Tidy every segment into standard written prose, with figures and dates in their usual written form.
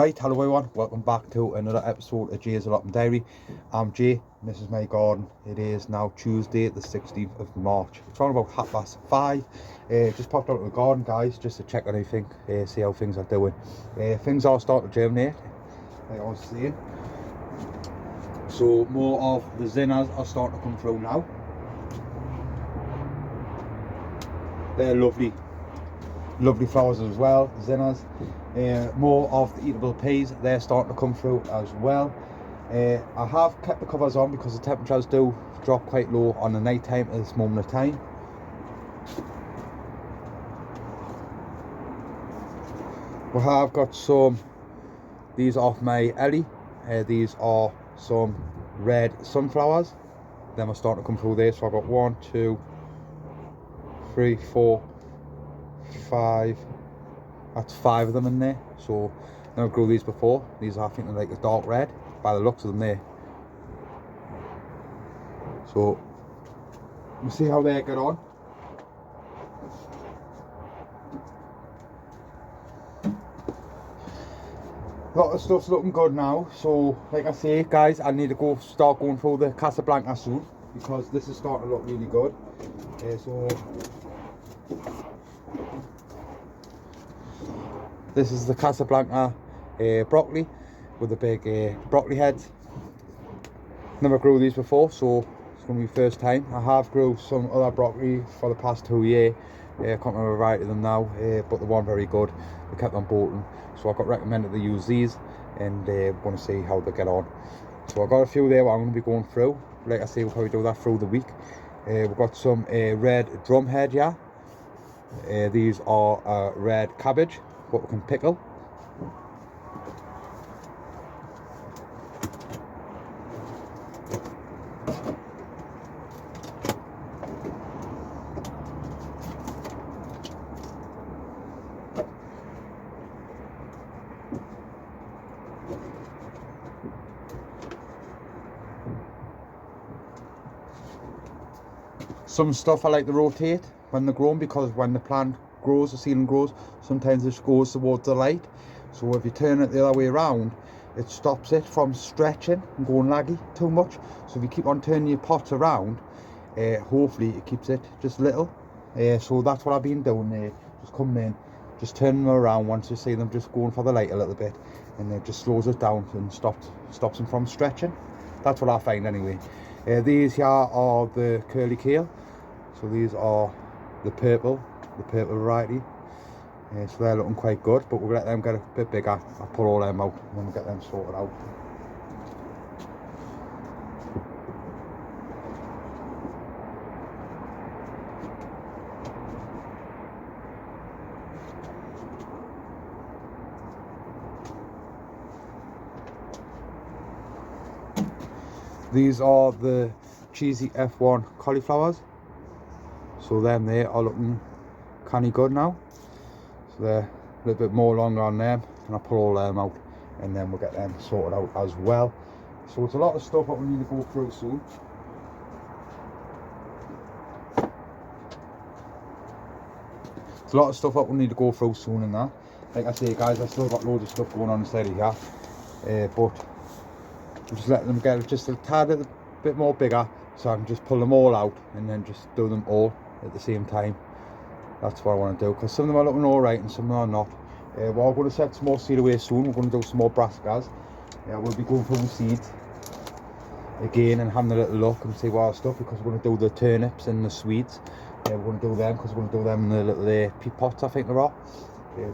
Right, hello everyone, welcome back to another episode of Jay's Allotment Diary. I'm Jay, and this is my garden. It is now Tuesday the 16th of March. It's around about 5:30. Just popped out of the garden, guys, just to check on anything, see how things are doing. Things are starting to germinate, like I was saying. So more of the zinnias are starting to come through now. They're lovely flowers as well, zinnias. More of the eatable peas, they're starting to come through as well. I have kept the covers on because the temperatures do drop quite low on the night time at this moment of time. We have got some, these are off my Ellie. These are some red sunflowers. Then we're starting to come through there. So I've got 1, 2, 3, 4, 5. That's 5 of them in there. So I never grew these before. These are, I think, they're like a dark red by the looks of them there. So we'll see how they get on. A lot of stuff's looking good now. So like I say, guys, I need to start going through the Casablanca soon because this is starting to look really good. So this is the Casablanca broccoli with the big broccoli heads. Never grew these before, so it's going to be first time. I have grew some other broccoli for the past 2 years. I can't remember the variety of them now, but they weren't very good. They kept on bolting, so I got recommended to use these, and we're going to see how they get on. So I've got a few there I'm going to be going through. Like I say, we'll probably do that through the week. We've got some red drumhead, yeah. These are red cabbage, what we can pickle. Some stuff I like to rotate when they're grown, because when the plant grows, the seedling grows, sometimes it goes towards the light. So if you turn it the other way around, it stops it from stretching and going laggy too much. So if you keep on turning your pots around, hopefully it keeps it just little. So that's what I've been doing there, just coming in, just turning them around once you see them just going for the light a little bit, and it just slows it down and stops them from stretching. That's what I find anyway. These here are the curly kale. So these are the purple variety. So they're looking quite good, but we'll let them get a bit bigger. I'll pull all them out and then we'll get them sorted out. These are the cheesy F1 cauliflowers. So them there are looking canny good now. So they're a little bit more longer on them, and I'll pull all them out and then we'll get them sorted out as well. So it's a lot of stuff that we need to go through soon. It's a lot of stuff that we need to go through soon and that. Like I say, guys, I've still got loads of stuff going on inside of here. But we'll just let them get just a tad bit more bigger, so I can just pull them all out and then just do them all at the same time. That's what I want to do, because some of them are looking alright and some of them are not. We're going to set some more seed away soon. We're going to do some more brassicas. We'll be going through the seeds again and having a little look and see what our stuff, because we're going to do the turnips and the swedes. We're going to do them because we're going to do them in the little peat pots, I think there are.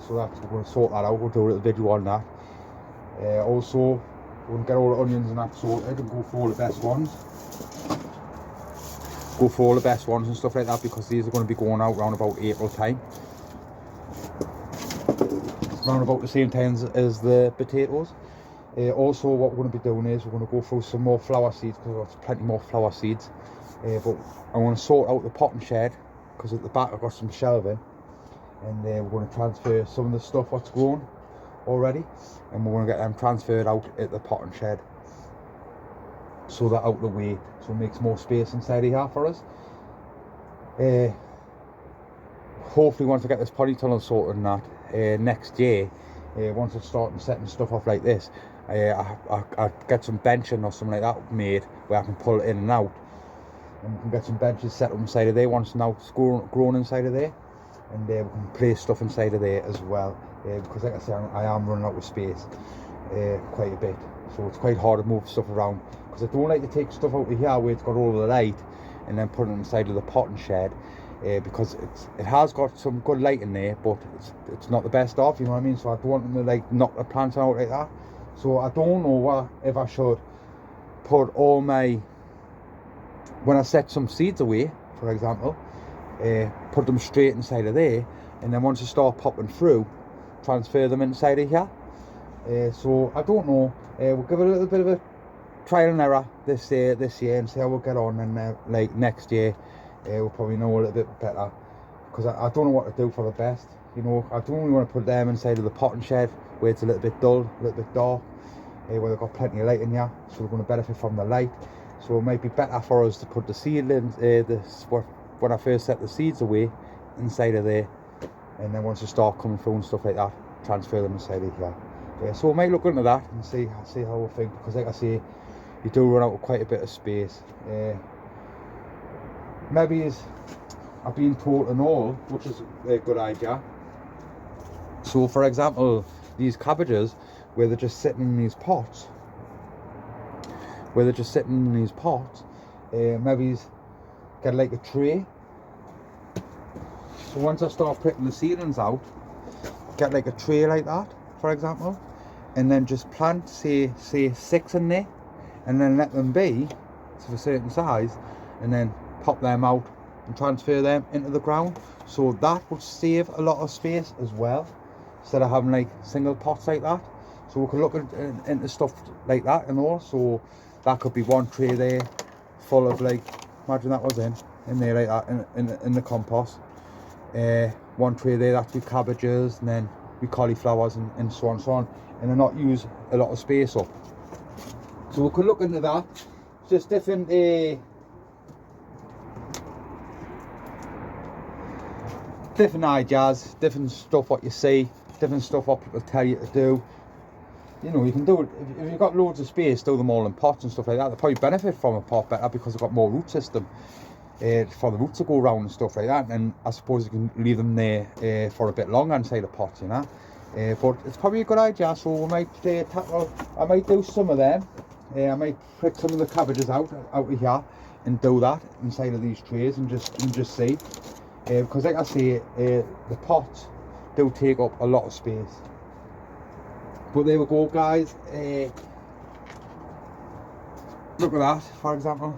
So that's, we're going to sort that out. We'll do a little video on that. Also, we're going to get all the onions and that sorted and go for all the best ones. Go for all the best ones and stuff like that, because these are going to be going out around about April time. Around about the same time as the potatoes. Also, what we're going to be doing is we're going to go through some more flower seeds, because I've got plenty more flower seeds. But I want to sort out the potting shed, because at the back I've got some shelving, and we're going to transfer some of the stuff what's grown already, and we're going to get them transferred out at the potting shed, so they're out of the way, so it makes more space inside here for us. Hopefully once I get this polytunnel sorted and that, next year once I start setting stuff off like this, I get some benching or something like that made where I can pull it in and out, and we can get some benches set up inside of there once now it's grown inside of there, and we can place stuff inside of there as well, because like I say, I am running out of space quite a bit, so it's quite hard to move stuff around, because I don't like to take stuff out of here where it's got all the light and then put it inside of the potting shed, because it has got some good light in there, but it's not the best of, you know what I mean? So I don't want them to like knock the plants out like that. So I don't know if I should put all my, when I set some seeds away, for example, put them straight inside of there, and then once they start popping through, transfer them inside of here. So I don't know. We'll give it a little bit of a trial and error this year and see how we'll get on, and like next year we'll probably know a little bit better, because I don't know what to do for the best, you know. I don't really want to put them inside of the potting shed where it's a little bit dull, a little bit dark, where they've got plenty of light in here, so we're going to benefit from the light. So it might be better for us to put the seedlings, when I first set the seeds away, inside of there, and then once they start coming through and stuff like that, transfer them inside of here. So we might look into that and see how we think, because like I say, you do run out of quite a bit of space. Maybe I've been taught and all, which is a good idea. So for example, these cabbages, where they're just sitting in these pots, maybe get like a tray. So once I start putting the seedlings out, get like a tray like that, for example, and then just plant say 6 in there, and then let them be to a certain size, and then pop them out and transfer them into the ground. So that would save a lot of space as well, instead of having like single pots like that. So we can look into stuff like that and all. So that could be one tray there full of, like, imagine that was in there like that, in the compost. One tray there, that's with cabbages, and then with cauliflowers and so on, and then not use a lot of space up. So we could look into that. It's just different ideas, different stuff what you see, different stuff what people tell you to do. You know, you can do it if you've got loads of space, do them all in pots and stuff like that. They'll probably benefit from a pot better, because they've got more root system for the roots to go around and stuff like that. And I suppose you can leave them there for a bit longer inside the pot, you know. But it's probably a good idea. So we might I might do some of them. I might pick some of the cabbages out of here and do that inside of these trays, and just see. Because like I say, the pots do take up a lot of space. But there we go, guys. Look at that, for example.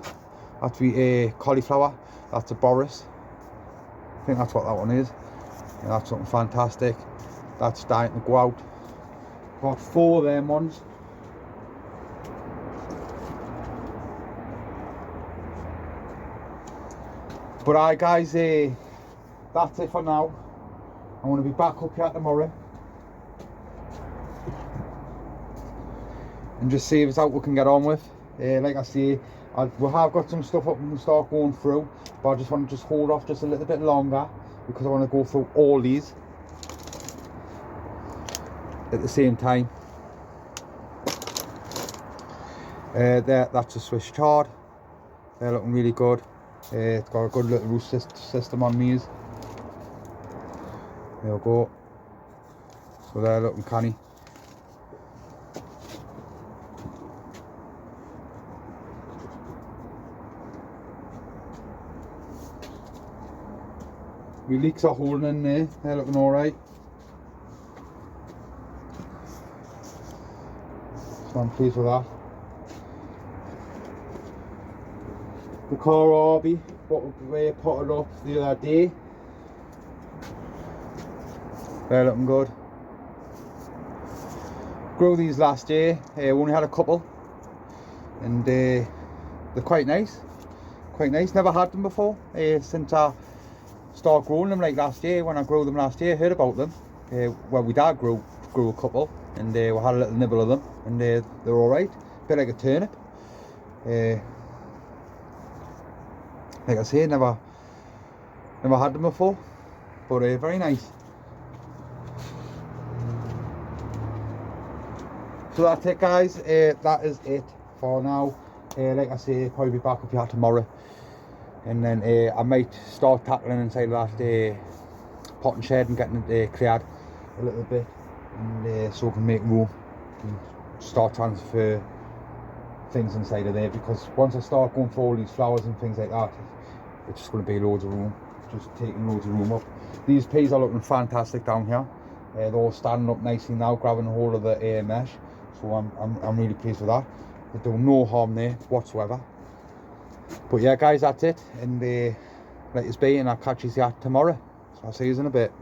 That's a cauliflower. That's a Boris. I think that's what that one is. And that's something fantastic. That's starting to go out. Got 4 of them ones. But alright, guys, that's it for now. I'm going to be back up here tomorrow and just see if it's out we can get on with. Like I say, we have got some stuff up we can start going through, but I just want to hold off just a little bit longer, because I want to go through all these at the same time. That's a Swiss chard. They're looking really good. It's got a good little root system on these. There we go. So they're looking canny. My leeks are holding in there, they're looking alright. So I'm pleased with that. The kohlrabi, what we potted up the other day, they're looking good. Grew these last year, we only had a couple, and they're quite nice. Never had them before, since I started growing them like last year. When I grew them last year, heard about them. Well, my dad grew a couple, and we had a little nibble of them, and they're alright. Bit like a turnip. Like I say, never had them before, but very nice. So that's it, guys. That is it for now. Like I say, probably be back up here tomorrow, and then I might start tackling inside that potting shed and getting it cleared a little bit, and so we can make room and start transfer things inside of there, because once I start going for all these flowers and things like that, it's just going to be loads of room, just taking loads of room up. These peas are looking fantastic down here. They're all standing up nicely now, grabbing a hold of the air mesh, so I'm really pleased with that. They're doing no harm there whatsoever. But yeah, guys, that's it, and let us be, and I'll catch you here tomorrow. So I'll see you in a bit.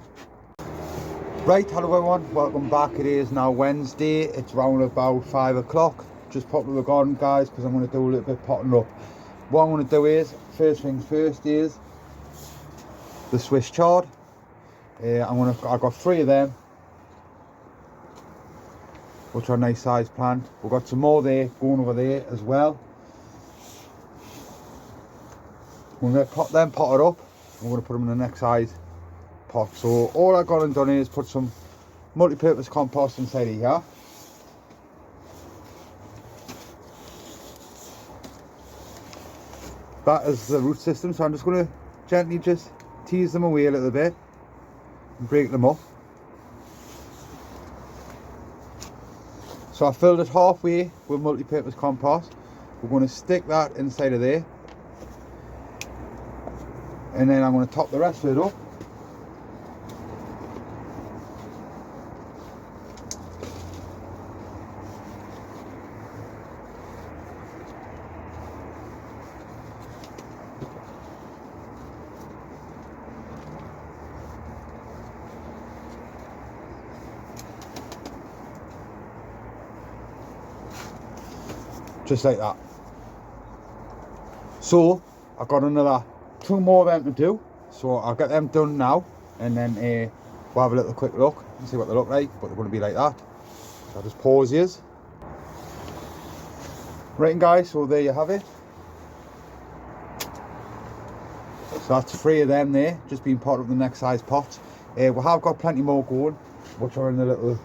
Right, hello everyone, welcome back. It is now Wednesday. It's round about 5 o'clock. Just popped to the garden, guys, because I'm going to do a little bit of potting up. What I'm going to do is, first things first, is the Swiss chard. I've got 3 of them, which are a nice size plant. We've got some more there going over there as well. We're going to pot them potted up. I'm going to put them in the next size pot. So all I've got and done is put some multi-purpose compost inside of here. That is the root system, so I'm just going to gently just tease them away a little bit and break them up. So I filled it halfway with multi-purpose compost. We're going to stick that inside of there, and then I'm going to top the rest of it up. Just like that. So I've got another 2 more of them to do, so I'll get them done now, and then we'll have a little quick look and see what they look like. But they're going to be like that. So I'll just pause yours. Right, guys, so there you have it. So that's 3 of them there, just being part of the next size pots. We have got plenty more going, which are in the little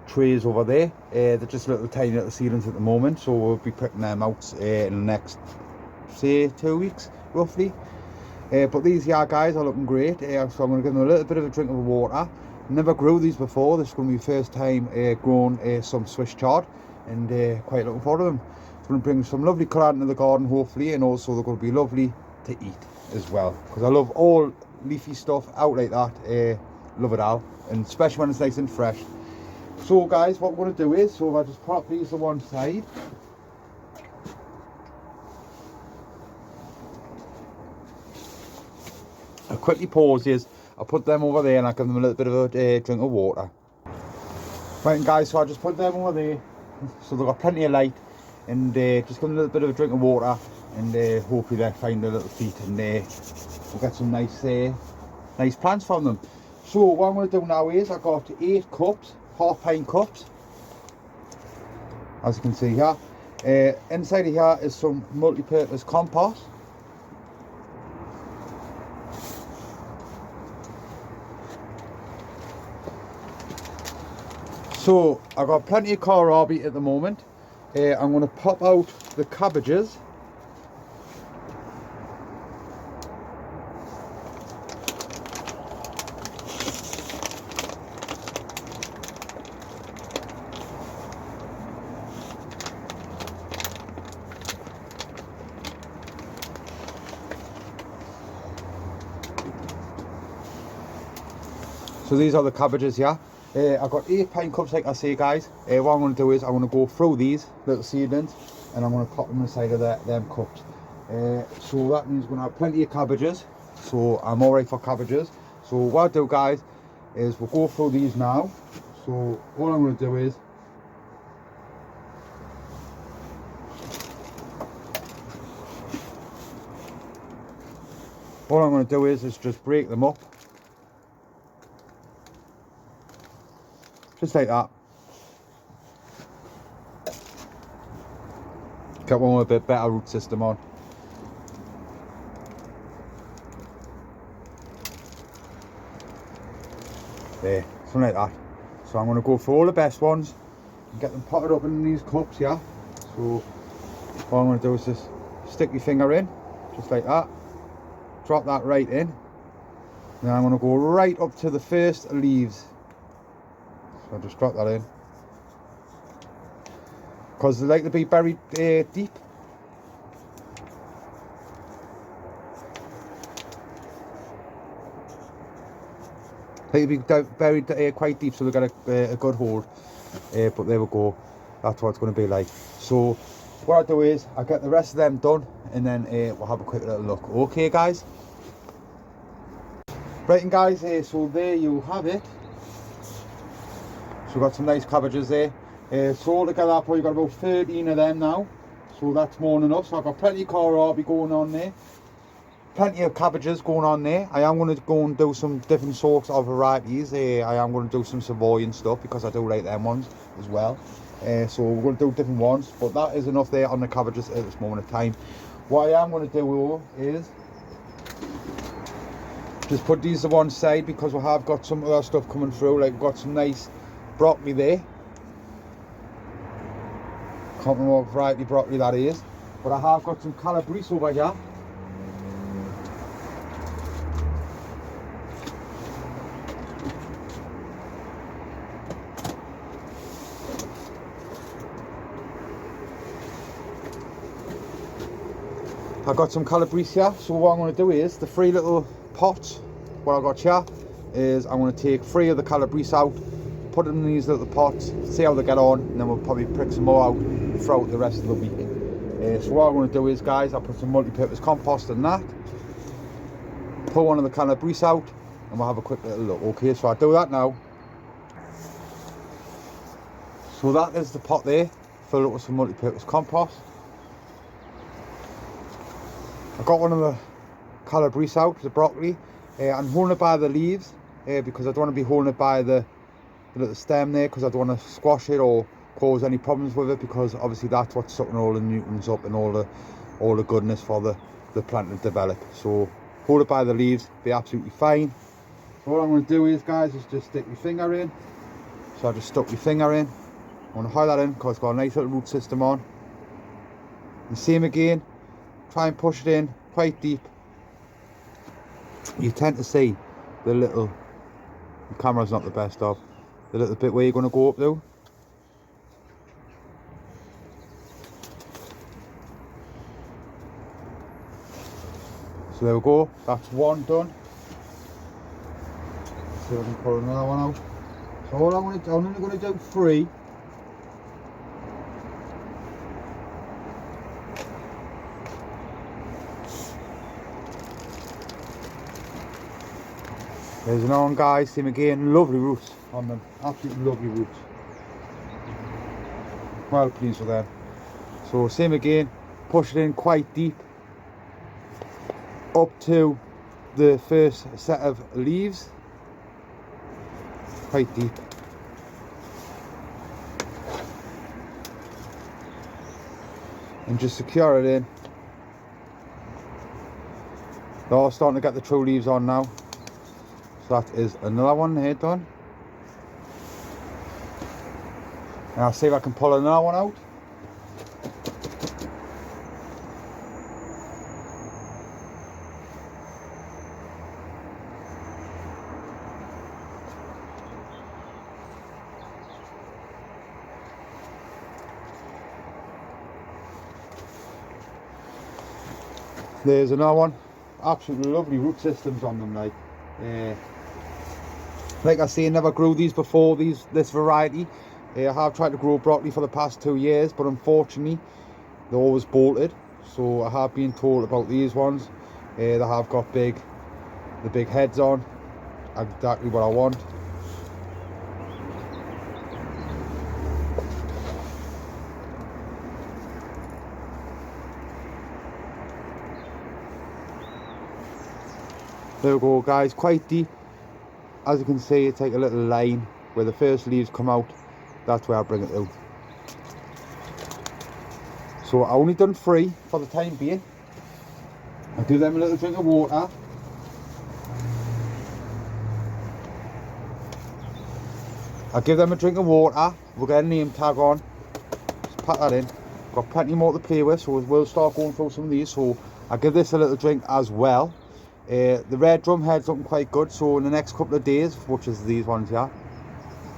trays over there. They're just little tiny little seedlings at the moment, so we'll be putting them out in the next, say, 2 weeks roughly. But these here, guys, are looking great. So I'm going to give them a little bit of a drink of water. Never grew these before. This is going to be the first time growing some Swiss chard, and quite looking forward to them. It's going to bring some lovely colour into the garden hopefully, and also they're going to be lovely to eat as well, because I love all leafy stuff out like that. Love it all, and especially when it's nice and fresh. So guys, what we're going to do is, so if I just pop these to one side, I'll quickly pause these, I'll put them over there, and I'll give them a little bit of a drink of water. Right, guys, so I just put them over there, so they've got plenty of light, and just give them a little bit of a drink of water, and hopefully they'll find a little feet, and we'll get some nice plants from them. So what I'm going to do now is, I've got 8 cups, half-pint cups, as you can see here. Inside of here is some multi-purpose compost. So I've got plenty of kohlrabi at the moment. I'm going to pop out the cabbages. So these are the cabbages here. I've got 8 pint cups, like I say, guys. What I'm going to do is I'm going to go through these little seedlings, and I'm going to pop them inside of them cups. So that means we're going to have plenty of cabbages. So I'm alright for cabbages. So what I'll do, guys, is we'll go through these now. So all I'm going to do is just break them up. Just like that. Get one with a bit better root system on. There, something like that. So I'm going to go for all the best ones, and get them potted up in these cups, yeah. So what I'm going to do is just stick your finger in, just like that, drop that right in. Then I'm going to go right up to the first leaves. So I'll just drop that in. Because they like to be buried deep. They like to be buried quite deep, so they get a good hold. But there we go. That's what it's going to be like. So what I do is I get the rest of them done, and then we'll have a quick little look. Okay, guys. Right, and guys, so there you have it. So we've got some nice cabbages there. So altogether I've probably got about 13 of them now. So that's more than enough. So I've got plenty of kohlrabi going on there. Plenty of cabbages going on there. I am going to go and do some different sorts of varieties. I am going to do some Savoy stuff because I do like them ones as well. So we're going to do different ones. But that is enough there on the cabbages at this moment of time. What I am going to do is just put these to one side because we have got some other stuff coming through. Like we've got some nice broccoli there. Can't remember what variety broccoli that is. But I have got some calabrese over here. I've got some calabrese here, so what I'm going to do is, the 3 little pots, what I've got here, is I'm going to take 3 of the calabrese out, put them in these little pots, see how they get on, and then we'll probably prick some more out throughout the rest of the week. So what I'm going to do is, guys, I'll put some multi-purpose compost in that, pull one of the calabrese out, and we'll have a quick little look. Okay, so I'll do that now. So that is the pot there, filled up with some multi-purpose compost. I got one of the calabrese out, the broccoli. I'm holding it by the leaves because I don't want to be holding it by the little stem there because I don't want to squash it or cause any problems with it, because obviously that's what's sucking all the nutrients up and all the goodness for the plant to develop. So hold it by the leaves, be absolutely fine. So what I'm going to do is, guys, is just stick my finger in. So I just stuck my finger in. I want to hold that in because it's got a nice little root system on. And same again. Try and push it in quite deep. You tend to see the little, the camera's not the best of, the little bit where you're going to go up to. So there we go, that's one done. Let's see if I can pull another one out. So all I'm only going to do 3. There's another one, guys, same again, lovely roots on them, absolutely lovely roots. Well pleased with them. So same again, push it in quite deep, up to the first set of leaves, quite deep. And just secure it in. They're all starting to get the true leaves on now. So that is another one here done. And I'll see if I can pull another one out. There's another one. Absolutely lovely root systems on them, like I say, I never grew these before, this variety. I have tried to grow broccoli for the past 2 years, but unfortunately they're always bolted. So I have been told about these ones. They have got the big heads on, exactly what I want. There we go, guys, quite deep. As you can see, it's like a little line where the first leaves come out. That's where I bring it out. So I only done 3 for the time being. I'll give them a little drink of water. I'll give them a drink of water. We'll get a name tag on. Just pack that in. Got plenty more to play with, so we'll start going through some of these. So I'll give this a little drink as well. The red drum head's looking quite good, so in the next couple of days, which is these ones here,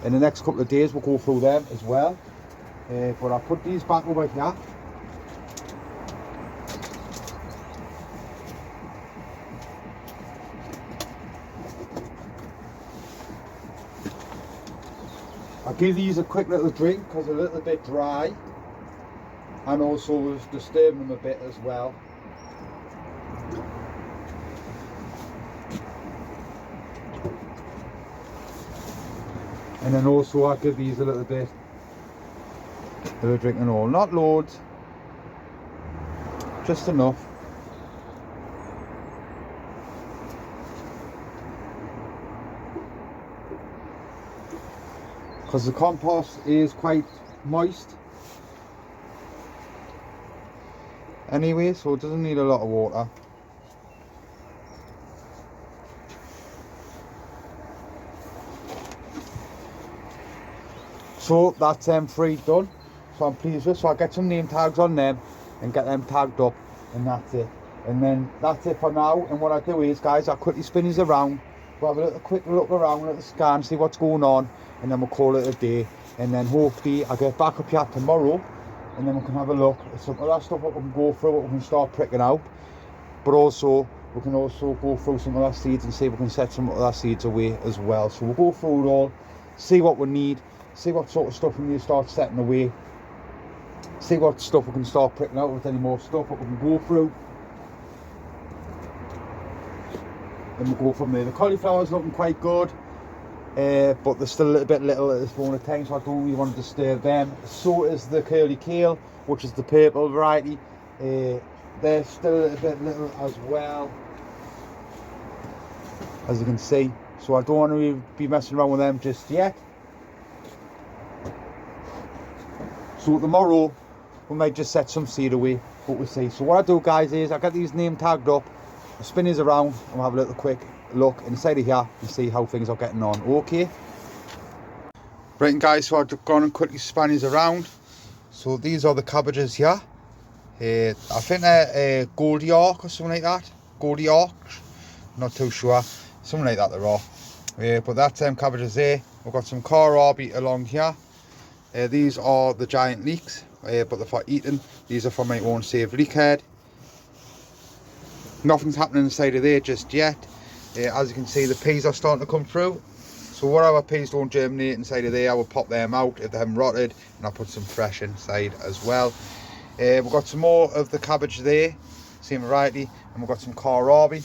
in the next couple of days we'll go through them as well. But I'll put these back over here. I'll give these a quick little drink because they're a little bit dry, and also it's disturbing them a bit as well. And then also I'll give these a little bit of a drink and all. Not loads, just enough. Because the compost is quite moist anyway, so it doesn't need a lot of water. So that's them 3 done, so I'm pleased with. So I'll get some name tags on them and get them tagged up, and that's it. And then that's it for now. And what I do is, guys, I'll quickly spin these around, we'll have a little quick look around, a little scan, see what's going on, and then we'll call it a day. And then hopefully I'll get back up here tomorrow, and then we can have a look at some of that stuff what we can go through, what we can start pricking out. But also we can also go through some of our seeds and see if we can set some of our seeds away as well. So we'll go through it all, see what we need, see what sort of stuff we need to start setting away, see what stuff we can start pricking out, with any more stuff what we can go through, and we'll go from there. The cauliflower's looking quite good, but they're still a little bit little at this moment of time, so I don't really want to disturb them. So is the curly kale, which is the purple variety. They're still a little bit little as well, as you can see, so I don't want to really be messing around with them just yet. So tomorrow we might just set some seed away, but we'll see. So what I do, guys, is I get these name tagged up, I spin these around, and we'll have a little quick look inside of here and see how things are getting on. Okay, right, guys, so I've gone and quickly span these around. So these are the cabbages here. I think they're Gold York or something like that. Gold York, not too sure, something like that they are. But that's them cabbages there. We've got some kohlrabi along here. These are the giant leeks, but they're for eating. These are for my own saved leek head. Nothing's happening inside of there just yet. As you can see, the peas are starting to come through. So whatever peas don't germinate inside of there, I will pop them out if they haven't rotted, and I'll put some fresh inside as well. We've got some more of the cabbage there, same variety, and we've got some kohlrabi,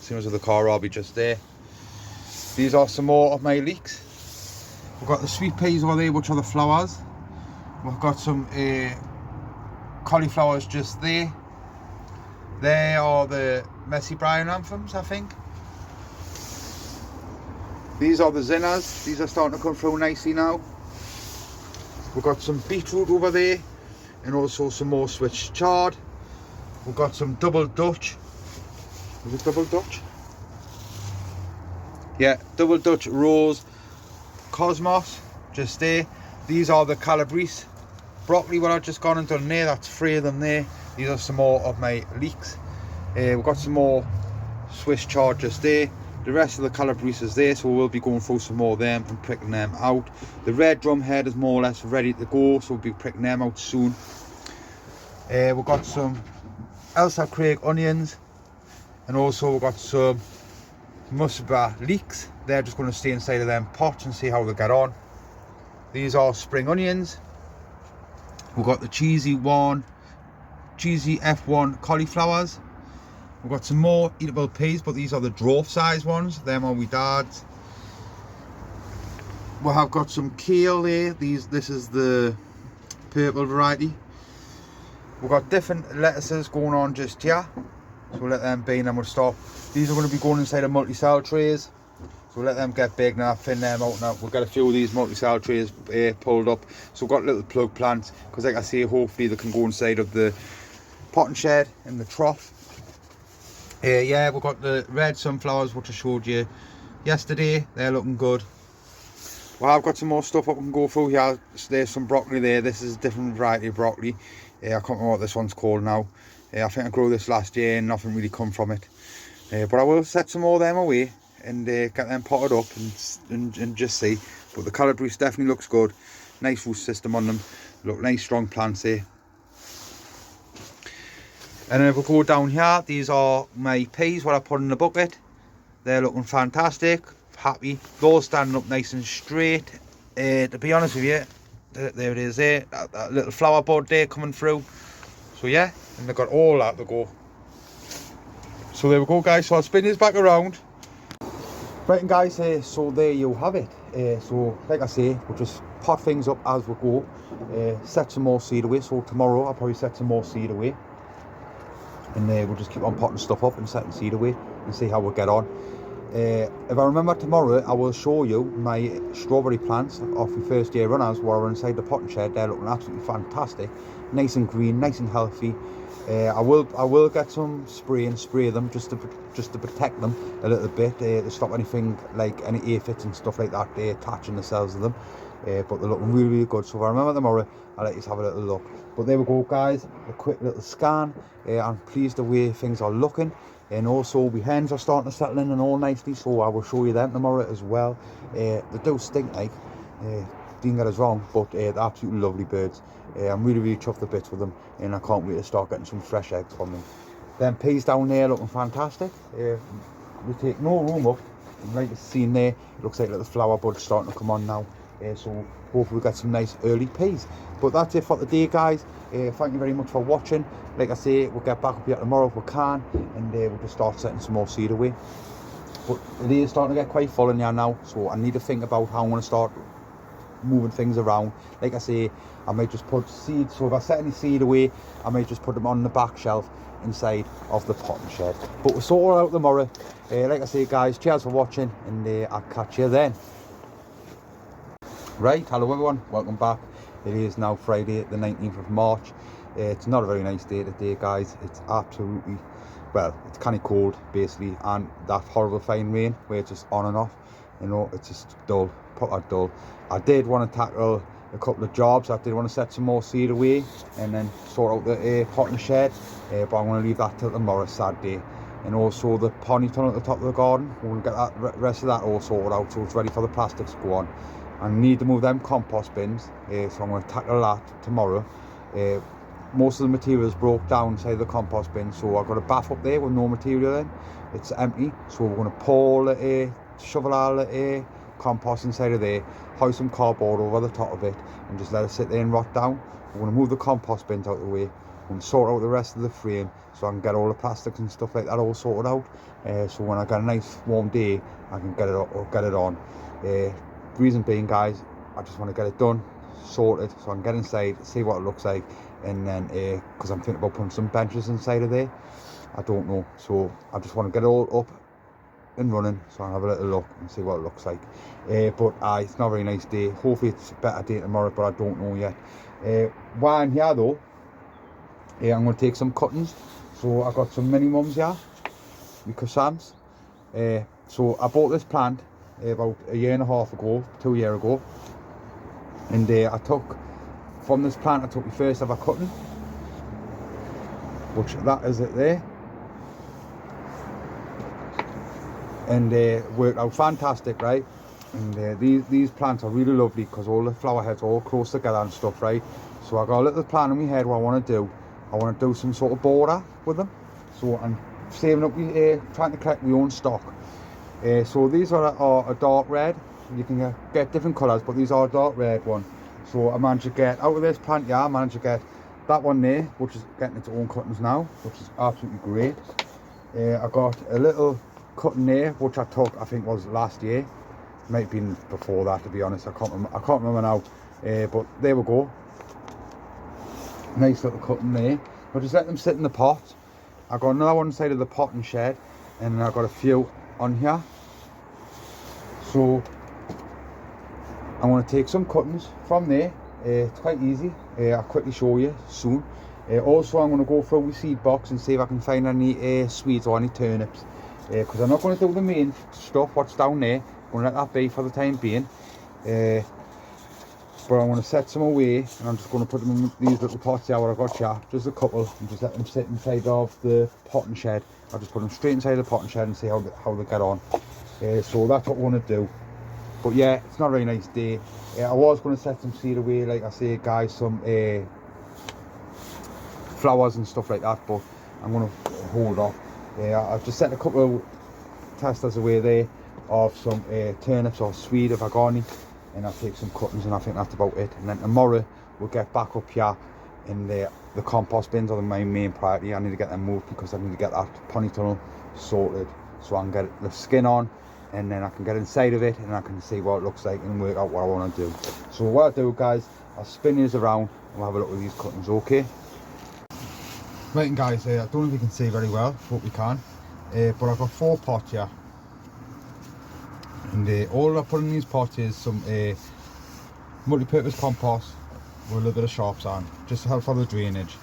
same as with the kohlrabi just there. These are some more of my leeks. We've got the sweet peas over there, which are the flowers. We've got some cauliflowers just there. They are the messy brown anthems, I think. These are the zinnas. These are starting to come through nicely now. We've got some beetroot over there, and also some more Swiss chard. We've got some double Dutch. Is it double Dutch? Yeah, double Dutch rose cosmos just there. These are the calabrese broccoli, what I've just gone and done there. That's 3 of them there. These are some more of my leeks. We've got some more Swiss chard just there. The rest of the calabrese is there, so we'll be going through some more of them and pricking them out. The red drum head is more or less ready to go, so we'll be pricking them out soon. We've got some Elsa Craig onions, and also we've got some musba leeks. They're just going to stay inside of them pots and see how they get on. These are spring onions. We've got the cheesy F1 cauliflowers. We've got some more eatable peas, but these are the dwarf size ones. Them are we dad's. We have got some kale there. This is the purple variety. We've got different lettuces going on just here, so we'll let them be and then we'll stop. These are going to be going inside of multi-cell trays, so we'll let them get big now, thin them out now. We'll get a few of these multi-cell trays pulled up. So we've got little plug plants, because like I say, hopefully they can go inside of the potting shed in the trough. Yeah, we've got the red sunflowers, which I showed you yesterday. They're looking good. Well, I've got some more stuff I can go through here. There's some broccoli there. This is a different variety of broccoli. I can't remember what this one's called now. I think I grew this last year and nothing really come from it. But I will set some more of them away and get them potted up and just see. But the calabrese definitely looks good. Nice root system on them. Look, nice strong plants here. And then if we go down here, these are my peas, what I put in the bucket. They're looking fantastic. Happy. Those standing up nice and straight. To be honest with you, there it is there. That little flower bud there coming through. So yeah, and they've got all that to go. So there we go, guys. So I'll spin this back around. Right, and guys, so there you have it. So like I say, we'll just pot things up as we go. Set some more seed away. So tomorrow I'll probably set some more seed away. And we'll just keep on potting stuff up and setting seed away and see how we'll get on. If I remember tomorrow, I will show you my strawberry plants off my first year runners what are inside the potting shed. They're looking absolutely fantastic, nice and green, nice and healthy. I will get some spray and spray them just to protect them a little bit, to stop anything like any aphids and stuff like that attaching themselves to them. But they're looking really, really good. So if I remember tomorrow, I'll let you have a little look. But there we go, guys, a quick little scan. I'm pleased the way things are looking. And also, the hens are starting to settle in and all nicely, so I will show you them tomorrow as well. They do stink like, didn't get us wrong, but they're absolutely lovely birds. I'm really, really chuffed to bits with them, and I can't wait to start getting some fresh eggs from them. Them peas down there looking fantastic. We take no room up, and like you've seen there, it looks like little flower buds starting to come on now. So hopefully we get some nice early peas. But that's it for today, guys. Thank you very much for watching. Like I say, we'll get back up here tomorrow if we can, and we'll just start setting some more seed away. But it is starting to get quite full in here now, so I need to think about how I'm going to start moving things around. Like I say, I might just put seeds, so if I set any seed away, I might just put them on the back shelf inside of the potting shed. But we'll sort it out tomorrow. Like I say, guys, cheers for watching, and I'll catch you then. Right, hello everyone, welcome back. It is now Friday the 19th of March. It's not a very nice day today, guys. It's absolutely, well, it's kind of cold basically, and that horrible fine rain where it's just on and off, you know, it's just dull, proper dull. I did want to tackle a couple of jobs. I did want to set some more seed away and then sort out the potting shed, but I'm going to leave that till tomorrow, Saturday. And also the pony tunnel at the top of the garden, we'll get that rest of that all sorted out so it's ready for the plastics to go on. I need to move them compost bins, so I'm going to tackle that tomorrow. Most of the materials broke down inside the compost bin, so I've got a bath up there with no material in. It's empty, so we're going to pour the shovel all the compost inside of there, hoist some cardboard over the top of it, and just let it sit there and rot down. We're going to move the compost bins out of the way. I'm going to sort out the rest of the frame so I can get all the plastics and stuff like that all sorted out. So when I get a nice warm day, I can get it on. Reason being, guys, I just want to get it done, sorted, so I can get inside, see what it looks like, and then because I'm thinking about putting some benches inside of there. I don't know, so I just want to get it all up and running so I can have a little look and see what it looks like. But it's not a very nice day. Hopefully it's a better day tomorrow, but I don't know yet. While I'm here though, I'm going to take some cuttings. So I got some mini mums here, because Sam's. So I bought this plant about a year and a half ago, 2 years ago, and I took from this plant, I took my first ever cutting, which that is it there, and worked out fantastic, right? And these plants are really lovely because all the flower heads are all close together and stuff, right? So I got a little plan in my head what I want to do. I want to do some sort of border with them, so I'm saving up, trying to collect my own stock. So these are a dark red. You can get different colours, but these are a dark red one. So I managed to get out of this plant, I managed to get that one there, which is getting its own cuttings now, which is absolutely great. I got a little cutting there, which I took, I think was last year. Might have been before that, to be honest. I can't remember now. But there we go. Nice little cutting there. I'll just let them sit in the pot. I got another one inside of the potting shed, and then I got a few on here. So I'm going to take some cuttings from there. It's quite easy. I'll quickly show you soon. Also, I'm going to go through the seed box and see if I can find any Swedes or any turnips, because I'm not going to do the main stuff what's down there. I'm going to let that be for the time being. But I'm going to set some away, and I'm just going to put them in these little pots here where I've got here, just a couple, and just let them sit inside of the potting shed. I'll just put them straight inside the potting shed and see how they get on. So that's what we're going to do. But yeah, it's not a very nice day. I was going to set some seed away, like I say, guys, some flowers and stuff like that, but I'm going to hold off. I've just set a couple of testers away there of some turnips or swede if I got any, and I'll take some cuttings, and I think that's about it. And then tomorrow we'll get back up here in the compost bins are my main priority. I need to get them moved because I need to get that pony tunnel sorted so I can get the skin on, and then I can get inside of it and I can see what it looks like and work out what I want to do. So what I'll do, guys, I'll spin these around and we'll have a look at these cuttings, okay? Right, guys, I don't know if you can see very well, hope you can, but I've got 4 pots here, and all I put in these pots is some multi-purpose compost with a little bit of sharp sand, just to help for the drainage.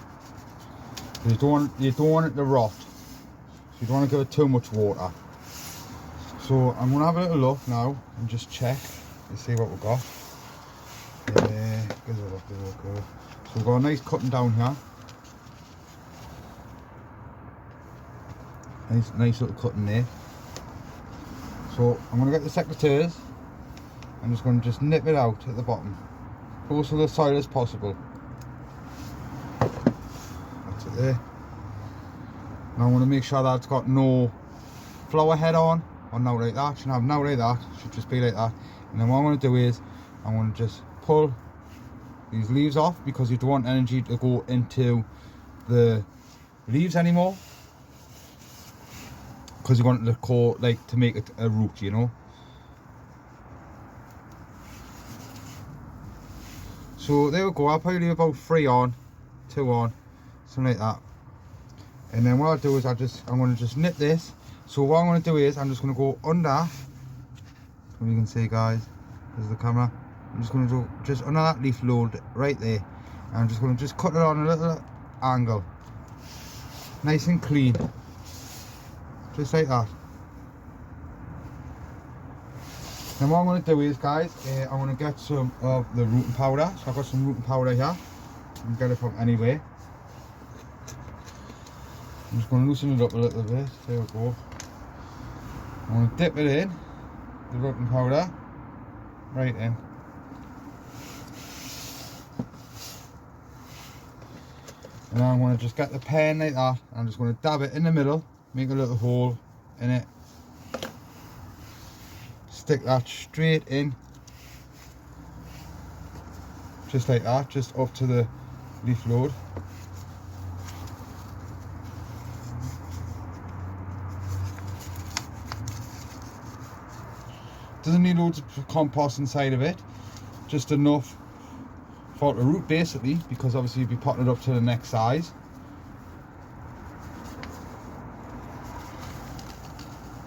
You don't want it to rot, so you don't want to give it too much water. So I'm going to have a little look now and just check and see what we've got. So we've got a nice cutting down here. Nice little cutting there. So I'm going to get the secateurs. I'm just going to just nip it out at the bottom, close to the soil as possible. That's it there. Now I want to make sure that it's got no flower head on, or now like that. Shouldn't have now like that, should just be like that. And then what I'm going to do is I'm going to just pull these leaves off, because you don't want energy to go into the leaves anymore, because you want the core, like, to make it a root, you know. So there we go. I'll probably leave about 3 on, 2 on, something like that. And then what I'll do is I'm going to just nip this. So what I'm going to do is I'm just going to go under, so you can see, guys, there's the camera. I'm just going to do just under that leaf load right there, and I'm just going to just cut it on a little angle, nice and clean, just like that. Then what I'm going to do is, guys, I'm going to get some of the rooting powder. So I've got some rooting powder here. You can get it from anywhere. I'm just going to loosen it up a little bit. There we go. I'm going to dip it in, the rooting powder, right in. And I'm going to just get the pen like that. I'm just going to dab it in the middle, make a little hole in it. Stick that straight in, just like that, just up to the leaf load. Doesn't need loads of compost inside of it, just enough for the root basically, because obviously you'll be potting it up to the next size.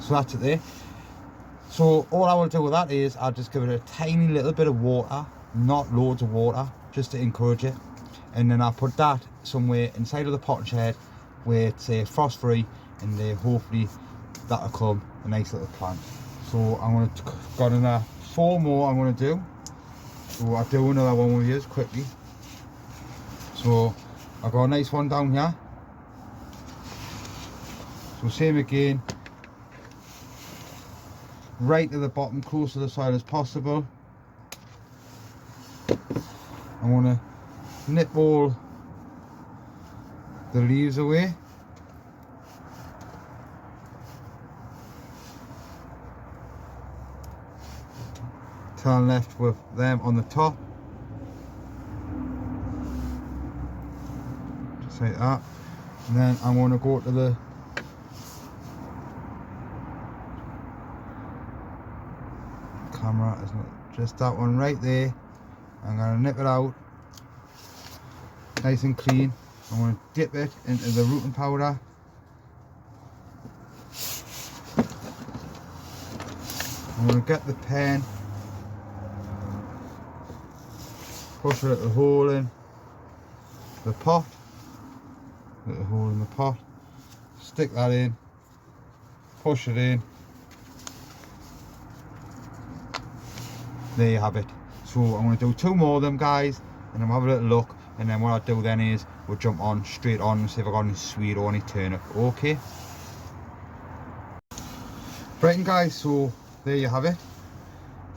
So that's it there. So all I will do with that is I'll just give it a tiny little bit of water, not loads of water, just to encourage it. And then I'll put that somewhere inside of the potting shed where it's frost free, and hopefully that'll come a nice little plant. So I'm going to got another 4 more I'm going to do. So I'll do another one with you quickly. So I've got a nice one down here. So same again. Right to the bottom, close to the soil as possible. I want to nip all the leaves away. Till I'm left with them on the top. Just like that. And then I'm going to go to the camera, isn't it? Just that one right there. I'm going to nip it out nice and clean. I'm going to dip it into the rooting powder. I'm going to get the pen, push a little hole in the pot, little hole in the pot, stick that in, push it in. there you have it. So I'm going to do 2 more of them, guys, and I'm have a little look, and then what I'll do then is we'll jump on straight on and see if I got any sweet or any turnip. Okay, right, and guys, so there you have it,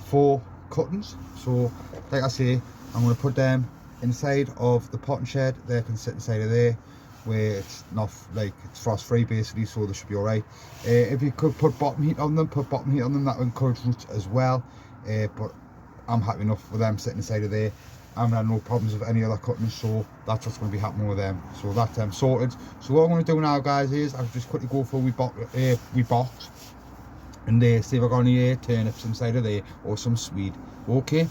4 cuttings. So like I say, I'm going to put them inside of the potting shed. They can sit inside of there where it's not, like, it's frost free basically, so they should be all right. If you could put bottom heat on them, put bottom heat on them. That would encourage roots as well, but I'm happy enough with them sitting inside of there. I haven't had no problems with any other cuttings, so that's what's going to be happening with them. So that's them sorted. So what I'm going to do now, guys, is I'll just quickly go for we box and see if I got any turnips inside of there or some swede. Okay,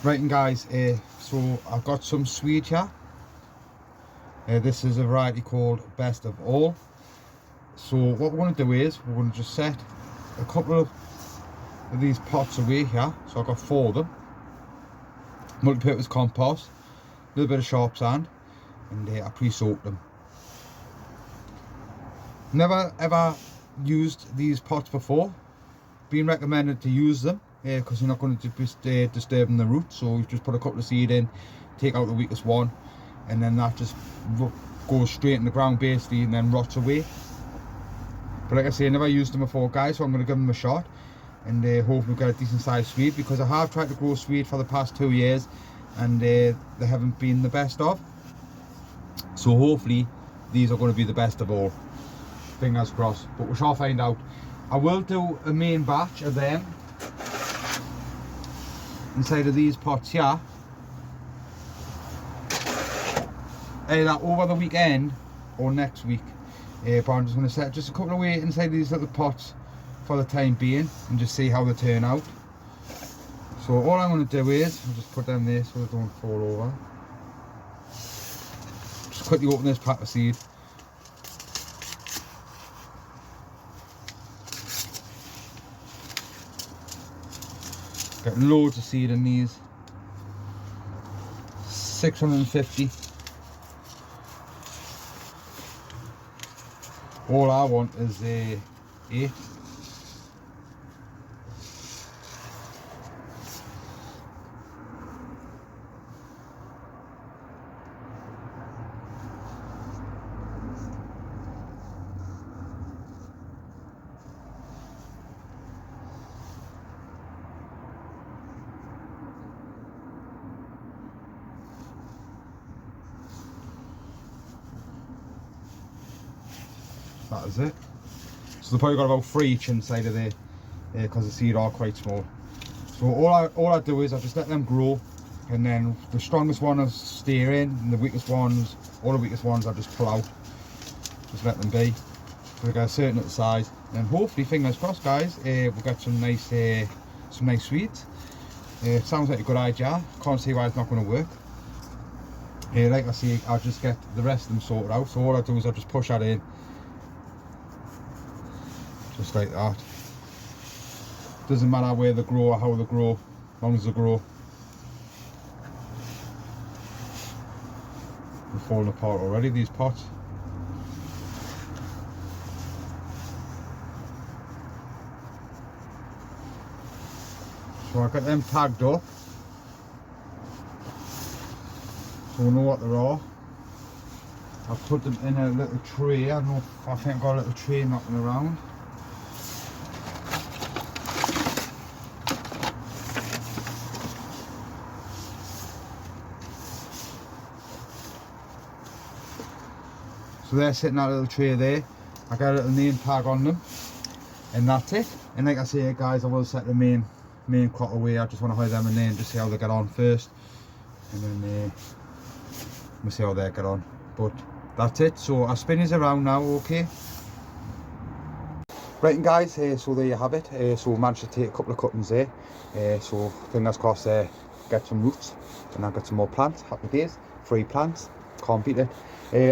right, and guys, so I've got some swede here. This is a variety called Best of All. So what we're going to do is we're going to just set a couple of these pots away here. So I've got 4 of them. Multi-purpose compost, a little bit of sharp sand, and I pre-soaked them. Never ever used these pots before. Been recommended to use them because you're not going to be disturbing the roots. So you just put a couple of seed in, take out the weakest one, and then that just goes straight in the ground basically and then rots away. But like I say, I never used them before, guys, so I'm going to give them a shot and hopefully get a decent sized swede, because I have tried to grow swede for the past 2 years and they haven't been the best of. So hopefully these are going to be the best of all. Fingers crossed, but we shall find out. I will do a main batch of them inside of these pots here, either over the weekend or next week. But I'm just going to set just a couple of weight inside these little pots for the time being and just see how they turn out. So all I'm going to do is I'll just put them there so they don't fall over. Just quickly open this pack of seed. Getting loads of seed in these. 650. All I want is 8. That is it. So they've probably got about 3 each inside of there, because the seed are quite small. So all I do is I just let them grow, and then the strongest one I steer in, and the weakest ones, all the weakest ones I just pull out. Just let them be. So they get a certain little size, and then hopefully, fingers crossed, guys, we'll get some nice sweets. It sounds like a good idea. Can't see why it's not going to work. Like I say, I'll just get the rest of them sorted out. So all I do is I just push that in. Just like that. Doesn't matter where they grow or how they grow, as long as they grow. They're falling apart already, these pots. So I got them tagged up, so we know what they are. I've put them in a little tray. I don't know if I think I've got a little tray knocking around. So they're sitting in that little tray there. I got a little name tag on them, and that's it. And like I say, guys, I will set the main crop away. I just want to hide them in there and just see how they get on first, and then we'll see how they get on. But that's it. So I'll spin these around now, okay? Right, and guys, so there you have it. So we managed to take a couple of cuttings there. So fingers crossed, get some roots, and I'll get some more plants. Happy days. 3 plants. Can't beat it.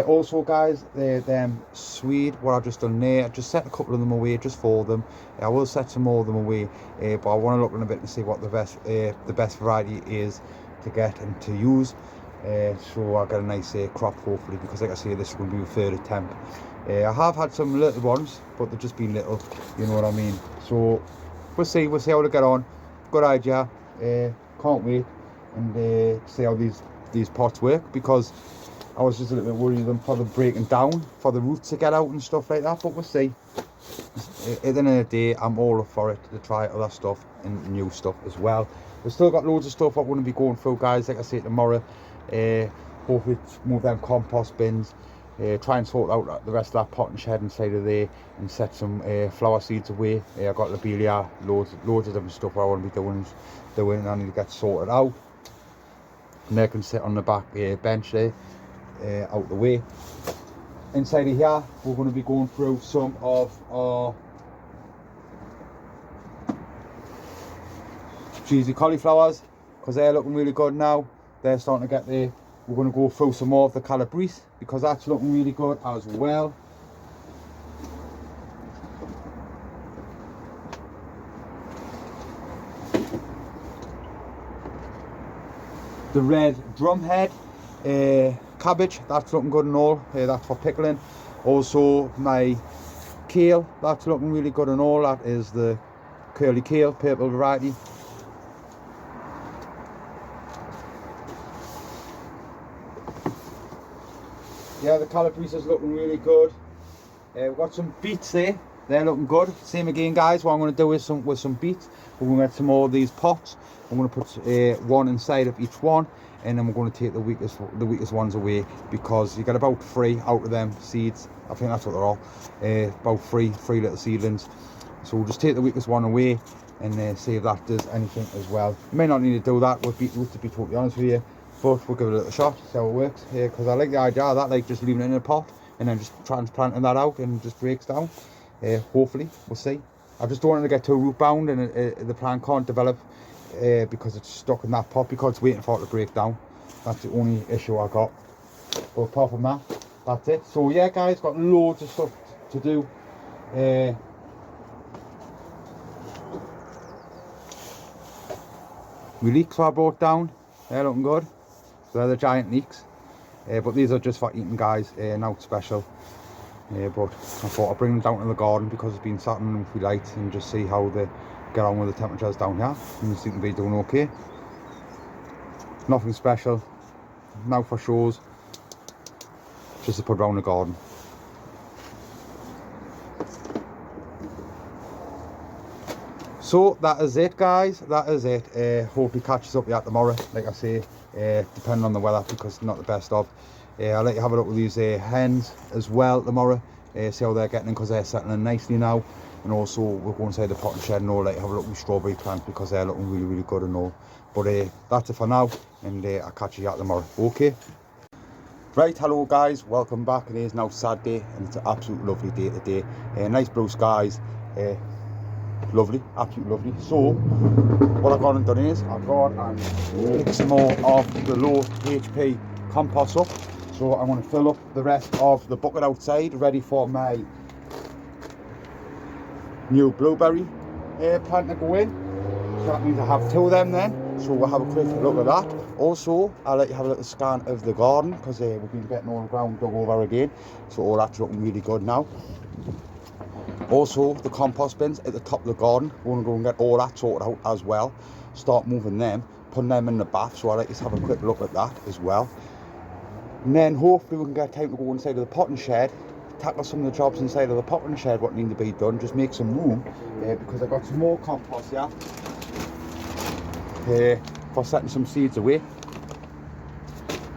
Also, guys, them swede, what I've just done there, I just set a couple of them away just for them. I will set some more of them away, but I want to look in a bit to see what the best variety is to get and to use. So I'll get a nice crop hopefully, because like I say, this is going to be a third attempt. I have had some little ones, but they've just been little, you know what I mean. So we'll see how they get on. Good idea. Can't wait and see how these pots work, because I was just a little bit worried them for the breaking down, for the roots to get out and stuff like that, but we'll see. At the end of the day, I'm all up for it to try other stuff and new stuff as well. We've still got loads of stuff I want to be going through, guys, like I say, tomorrow. Hopefully move them compost bins, try and sort out the rest of that potting shed inside of there, and set some flower seeds away. I've got lobelia, loads of different stuff I want to be doing, and I need to get sorted out. And they can sit on the back bench there, out the way. Inside of here, we're going to be going through some of our cheesy cauliflowers, because they're looking really good now. They're starting to get there. We're going to go through some more of the calabrese, because that's looking really good as well. The red drumhead cabbage, that's looking good and all. That's for pickling. Also my kale, that's looking really good and all. That is the curly kale, purple variety. Yeah, the calabrese is looking really good. We've got some beets there. They're looking good. Same again, guys. What I'm going to do is with some beets, we're going to get some more of these pots. I'm going to put one inside of each one, and then we're going to take the weakest ones away, because you get about 3 out of them seeds. I think that's what they're all. About three little seedlings. So we'll just take the weakest one away and see if that does anything as well. You may not need to do that with beetroot, to be totally honest with you, but we'll give it a little shot, see how it works. Because I like the idea of that, like just leaving it in a pot and then just transplanting that out and it just breaks down. Hopefully, we'll see. I just don't want to get too root bound and the plant can't develop because it's stuck in that pot, because it's waiting for it to break down. That's the only issue I got. But apart from that, that's it. So yeah, guys, got loads of stuff to do. My leeks I brought down, they're looking good. So they're the giant leeks. But these are just for eating, guys, not special. But I thought I'd bring them down to the garden, because it's been sat in them for light, and just see how they get on with the temperatures down here. And they seem to be doing okay. Nothing special, now for shows, just to put around the garden. So that is it, guys, that is it. Hope he catches up with tomorrow, like I say, depending on the weather, because it's not the best of. I'll let you have a look with these hens as well tomorrow, see how they're getting in, because they're settling nicely now. And also we'll go inside the potting shed and all, let you have a look with strawberry plants, because they're looking really good and all. But that's it for now, and I'll catch you out tomorrow. Okay, right, hello guys, welcome back. It is now Saturday, and it's an absolute lovely day today. Nice blue skies, lovely, absolutely lovely. So what I've gone and done is I've gone and picked some more of the low HP compost up. So I'm going to fill up the rest of the bucket outside, ready for my new blueberry plant to go in. So that means I have 2 of them then. So we'll have a quick look at that. Also, I'll let you have a little scan of the garden, because we've been getting all the ground dug over again. So all that's looking really good now. Also, the compost bins at the top of the garden, we're going to go and get all that sorted out as well. Start moving them, putting them in the bath. So I'll let you have a quick look at that as well. And then hopefully we can get time to go inside of the potting shed, tackle some of the jobs inside of the potting shed what need to be done, just make some room, because I've got some more compost here for setting some seeds away.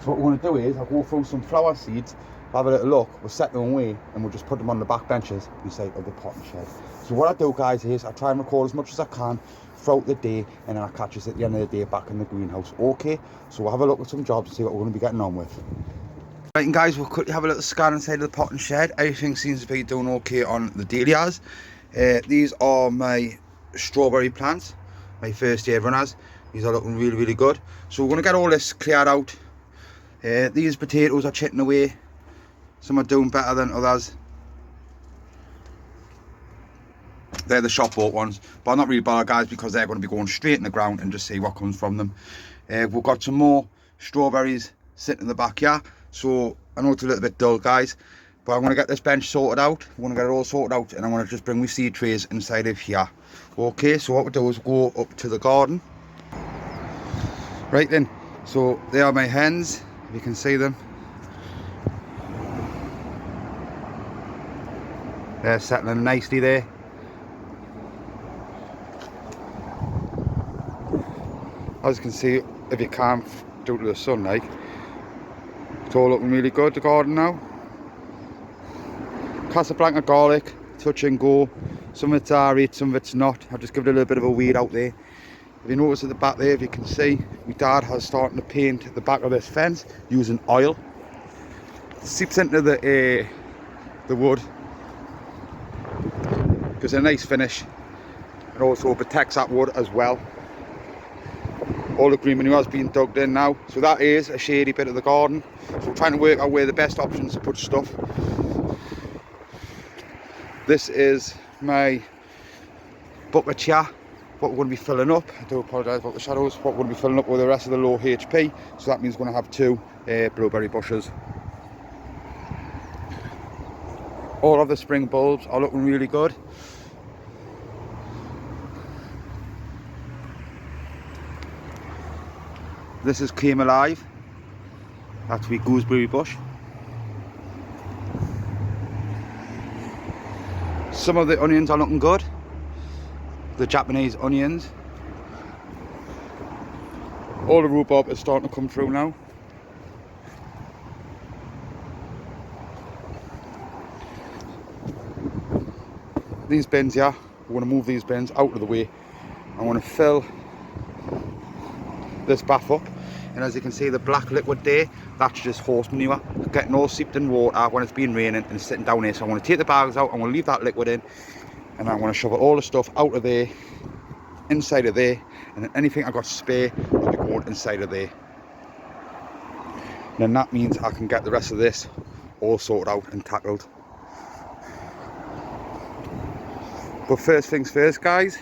So what we're going to do is I'll go through some flower seeds, have a little look, we'll set them away, and we'll just put them on the back benches beside of the potting shed. So what I do, guys, is I try and record as much as I can throughout the day, and then I'll catch us at the end of the day back in the greenhouse. Okay, so we'll have a look at some jobs and see what we're going to be getting on with. Right, and guys, we'll quickly have a little scan inside of the potting shed. Everything seems to be doing okay on the dahlias. These are my strawberry plants, my first year runners. These are looking really good. So we're going to get all this cleared out. These potatoes are chipping away. Some are doing better than others. They're the shop bought ones, but I'm not really bothered, guys, because they're going to be going straight in the ground and just see what comes from them. We've got some more strawberries sitting in the backyard. So I know it's a little bit dull, guys, But I'm going to get this bench sorted out. I'm going to get it all sorted out, and I'm going to just bring my seed trays inside of here. Okay, so what we'll do is go up to the garden. Right then, so there are my hens, if you can see them. They're settling nicely there. As you can see, if you can't, due to the sunlight, it's all looking really good, the garden now. Casablanca garlic, touch and go. Some of it's aerated, some of it's not. I'll just give it a little bit of a weed out there. If you notice at the back there, if you can see, my dad has started to paint the back of this fence using oil. It seeps into the wood. Gives it a nice finish. And also protects that wood as well. All the green manure has been dug in now. So that is a shady bit of the garden. So we're trying to work out where the best options to put stuff. This is my bucket here. What we're going to be filling up, I do apologise about the shadows, what we're going to be filling up with the rest of the low HP, so that means we're going to have 2 blueberry bushes. All of the spring bulbs are looking really good. This is Came Alive, that's my gooseberry bush. Some of the onions are looking good. The Japanese onions. All the rhubarb is starting to come through now. These bins here, we're going to move these bins out of the way. I'm going to fill this bath up, and as you can see, the black liquid there, that's just horse manure getting all seeped in water when it's been raining and it's sitting down here. So I'm going to take the bags out, I'm going to leave that liquid in, and I'm going to shovel all the stuff out of there, inside of there, and then anything I got spare will be going inside of there. And then that means I can get the rest of this all sorted out and tackled. But first things first, guys,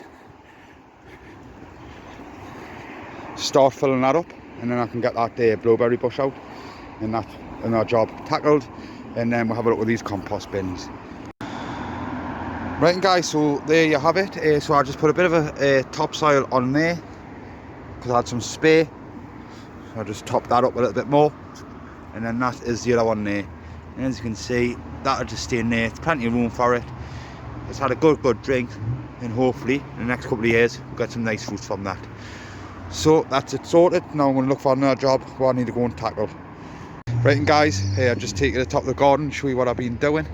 start filling that up, and then I can get that blueberry bush out, and that's our job tackled. And then we'll have a look at these compost bins. Right guys, so there you have it. So I just put a bit of a topsoil on there because I had some spare. So I just topped that up a little bit more, and then that is the other one there. And as you can see, that'll just stay in there. There's plenty of room for it. It's had a good drink, and hopefully in the next couple of years we'll get some nice fruits from that. So that's it sorted. Now I'm going to look for another job where I need to go and tackle. Right, and guys, I'll just take you to the top of the garden, show you what I've been doing.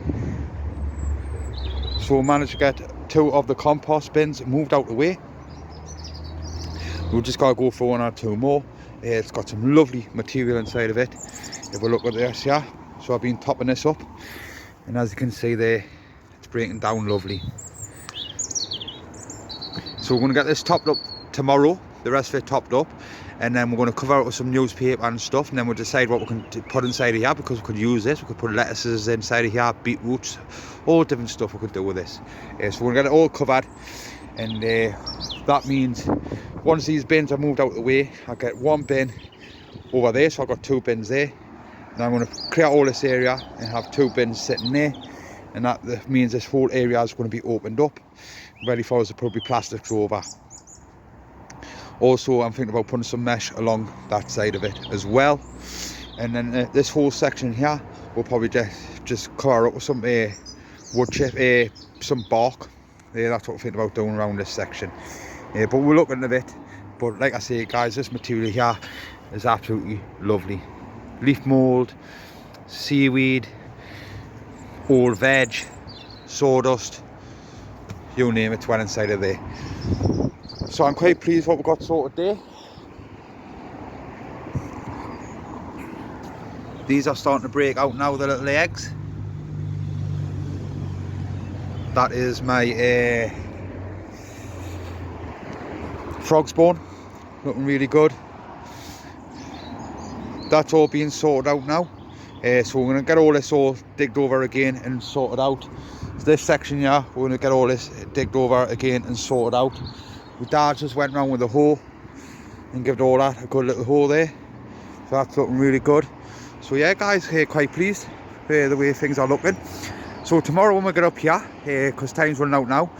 So I managed to get 2 of the compost bins moved out the way. We've just got to go for 1 or 2 more. It's got some lovely material inside of it. If we look at this here, so I've been topping this up, and as you can see there, it's breaking down lovely. So we're going to get this topped up tomorrow, the rest of it topped up, and then we're going to cover it with some newspaper and stuff, and then we'll decide what we can put inside of here, because we could use this. We could put lettuces inside of here, beetroots, all different stuff we could do with this. So we're going to get it all covered, and that means once these bins are moved out of the way, I'll get 1 bin over there, so I've got 2 bins there. And I'm going to clear all this area and have 2 bins sitting there, and that means this whole area is going to be opened up, ready for us to put plastics over. Also, I'm thinking about putting some mesh along that side of it as well. And then this whole section here, we'll probably just cover up with some wood chip, some bark. That's what we're thinking about doing around this section. But we're looking at it. But like I say, guys, this material here is absolutely lovely. Leaf mould, seaweed, old veg, sawdust, you name it, went inside of there. So I'm quite pleased what we've got sorted there. These are starting to break out now, the little eggs. That is my frog spawn, looking really good. That's all being sorted out now. So we're going to get all this all digged over again and sorted out. So this section here, we're going to get all this digged over again and sorted out. My dad just went round with a hoe and gave all that a good little hole there. So that's looking really good. So yeah guys, quite pleased. the way things are looking. So tomorrow when we get up here, because time's running out now,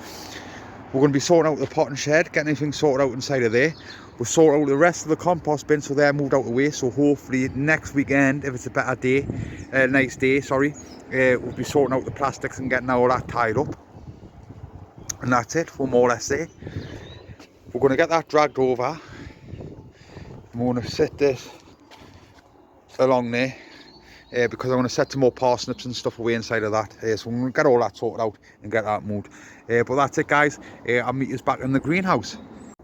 we're going to be sorting out the potting shed, getting everything sorted out inside of there. We'll sort out the rest of the compost bin, so they're moved out of the way. So hopefully next weekend, if it's a better day, nice day, sorry, we'll be sorting out the plastics and getting all that tied up. And that's it, we're more or less there. We're going to get that dragged over. I'm going to sit this along there. Because I'm going to set some more parsnips and stuff away inside of that. So I'm going to get all that sorted out and get that moved. But that's it, guys. I'll meet you back in the greenhouse.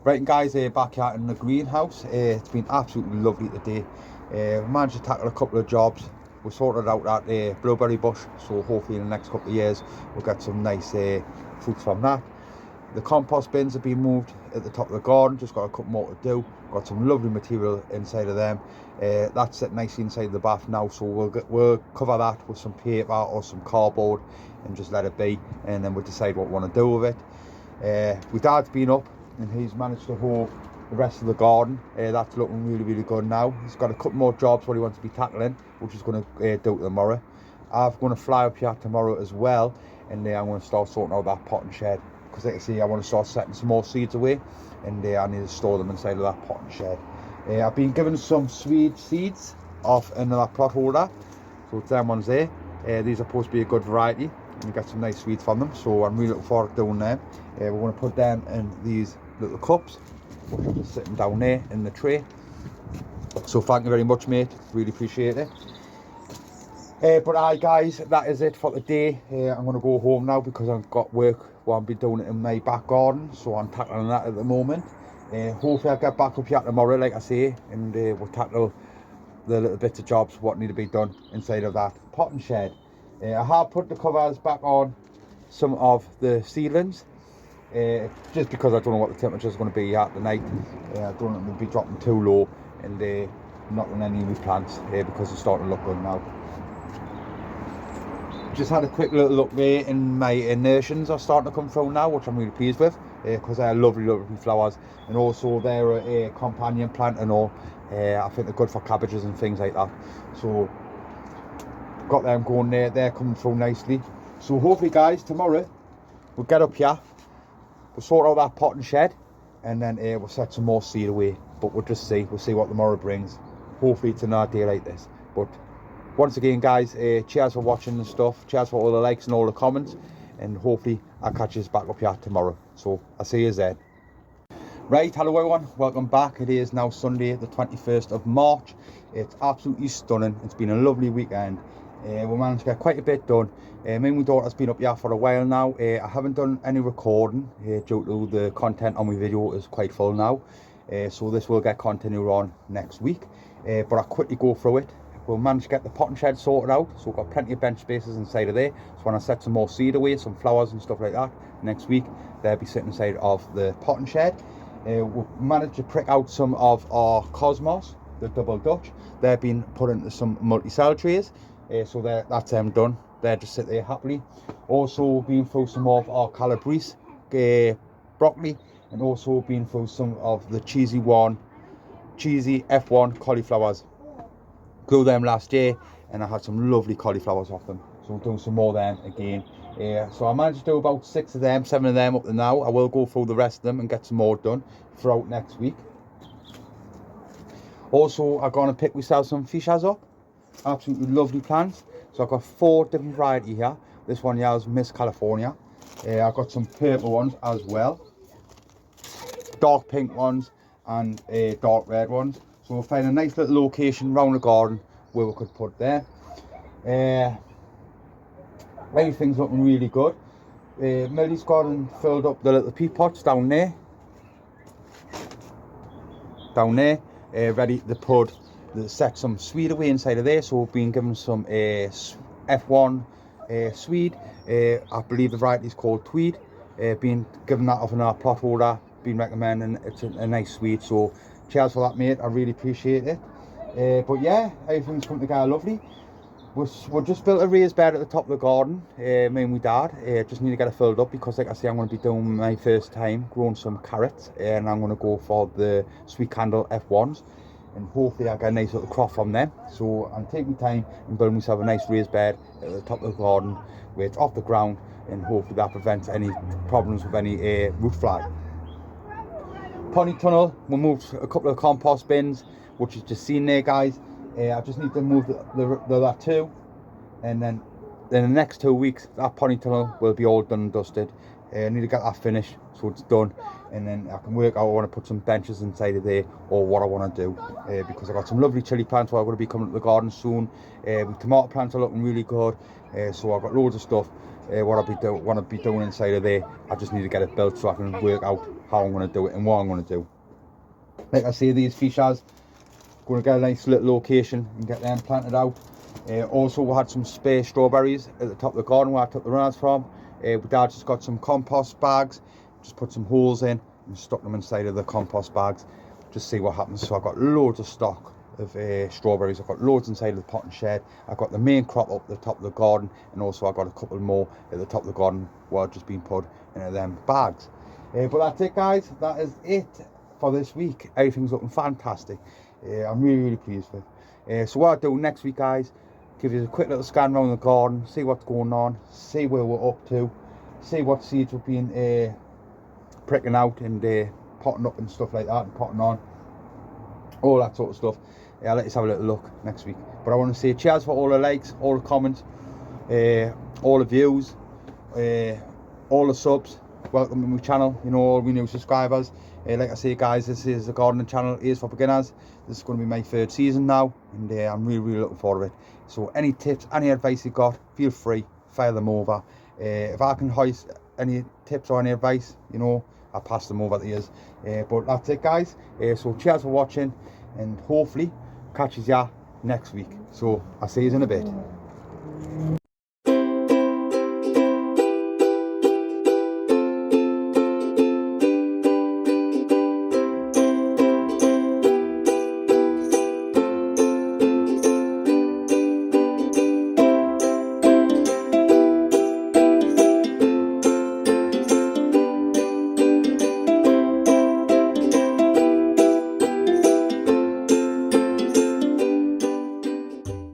Right, and guys, back here in the greenhouse. It's been absolutely lovely today. We managed to tackle a couple of jobs. We sorted out that blueberry bush, so hopefully in the next couple of years we'll get some nice fruits from that. The compost bins have been moved at the top of the garden, just got a couple more to do. Got some lovely material inside of them. That's set nicely inside the bath now, so we'll cover that with some paper or some cardboard and just let it be, and then we'll decide what we want to do with it. My dad's been up and he's managed to hoe the rest of the garden. That's looking really, really good now. He's got a couple more jobs what he wants to be tackling, which he's going to do tomorrow. I'm going to fly up here tomorrow as well, and I'm going to start sorting out that potting shed. Because like I say, I want to start setting some more seeds away, and I need to store them inside of that potting shed. I've been given some Swede seeds off another plot holder, so it's them ones there. These are supposed to be a good variety, and you get some nice seeds from them, so I'm really looking forward to doing them. We're going to put them in these little cups, which are just sitting down there in the tray. So thank you very much, mate, really appreciate it. But aye, guys, that is it for today. I'm going to go home now because I've got work what I'll be doing in my back garden, so I'm tackling that at the moment. Hopefully I'll get back up here tomorrow, like I say, and we'll tackle the little bits of jobs what need to be done inside of that potting shed. I have put the covers back on some of the seedlings, just because I don't know what the temperature is going to be at the night. I don't want them to be dropping too low and not on any of my plants because it's starting to look good now. Just had a quick little look there, and my inertions are starting to come through now, which I'm really pleased with, because they're lovely, lovely flowers, and also they're a companion plant and all. I think they're good for cabbages and things like that. So got them going there, they're coming through nicely. So hopefully, guys, tomorrow we'll get up here, we'll sort out that potting shed, and then we'll set some more seed away. But we'll just see, we'll see what tomorrow brings. Hopefully it's another day like this. But once again, guys, cheers for watching and stuff. Cheers for all the likes and all the comments. And hopefully I'll catch you back up here tomorrow. So I'll see you then. Right, hello everyone, welcome back. It is now Sunday the 21st of March. It's absolutely stunning. It's been a lovely weekend. We managed to get quite a bit done. Me and my daughter's been up here for a while now. I haven't done any recording due to the content on my video is quite full now. So this will get continued on next week. But I'll quickly go through it. We'll manage to get the potting shed sorted out, so we've got plenty of bench spaces inside of there. So when I set some more seed away, some flowers and stuff like that, next week they'll be sitting inside of the potting shed. We've managed to prick out some of our cosmos, the double Dutch. They've been put into some multi-cell trays, so that's them done. They just sit there happily. Also been through some of our calabrese broccoli, and also been through some of the cheesy F1 cauliflowers. Grew them last year, and I had some lovely cauliflowers off them, so I'm doing some more of them again. So I managed to do about 7 of them up to now. I will go through the rest of them and get some more done throughout next week. Also, I'm going to pick myself some fishes up. Absolutely lovely plants. So I've got 4 different varieties here. This one here is Miss California. I've got some purple ones as well, dark pink ones, and dark red ones. So we'll find a nice little location around the garden where we could put there. Everything's looking really good. Millie's gone and filled up the little pea pots down there. Ready to put, set some Swede away inside of there. So we've been given some F1 Swede. I believe the variety is called Tweed. Been given that off in our plot holder. Been recommending it's a nice Swede. So cheers for that, mate. I really appreciate it. But yeah, everything's come together lovely. We've just built a raised bed at the top of the garden, me and my dad. Just need to get it filled up because, like I say, I'm going to be doing my first time growing some carrots, and I'm going to go for the sweet candle F1s. and hopefully I get a nice little crop from them. So I'm taking my time and building myself a nice raised bed at the top of the garden where it's off the ground, and hopefully that prevents any problems with any root fly. Pony tunnel, we moved a couple of compost bins, which is just seen there, guys. I just need to move that too, and then in the next 2 weeks that pony tunnel will be all done and dusted. I need to get that finished so it's done, and then I can work out I want to put some benches inside of there or what I want to do, because I got some lovely chilli plants where I'm going to be coming to the garden soon. Tomato plants are looking really good, so I've got loads of stuff what I want to be doing inside of there. I just need to get it built so I can work out how I'm going to do it and what I'm going to do. Like I say, these fishes, going to get a nice little location and get them planted out. Also, we had some spare strawberries at the top of the garden where I took the runners from. Dad just got some compost bags, just put some holes in and stuck them inside of the compost bags, just see what happens. So I've got loads of stock of strawberries. I've got loads inside of the potting shed. I've got the main crop up the top of the garden, and also I've got a couple more at the top of the garden where I've just been put into them bags. But that's it, guys. That is it for this week. Everything's looking fantastic. I'm really pleased with. So what I'll do next week, guys, give you a quick little scan around the garden, see what's going on, see where we're up to, see what seeds we're being pricking out and potting up and stuff like that, and potting on, all that sort of stuff. I'll let you have a little look next week. But I want to say cheers for all the likes, all the comments, all the views, all the subs. Welcome to my channel, you know, all my new subscribers. Like I say, guys, this is the gardening channel is for beginners. This is going to be my 3rd season now, and I'm really looking forward to it. So any tips, any advice you got, feel free, fire them over. If I can hoist any tips or any advice, you know, I'll pass them over to you. But that's it, guys. So cheers for watching, and hopefully catches ya next week. So I'll see you in a bit.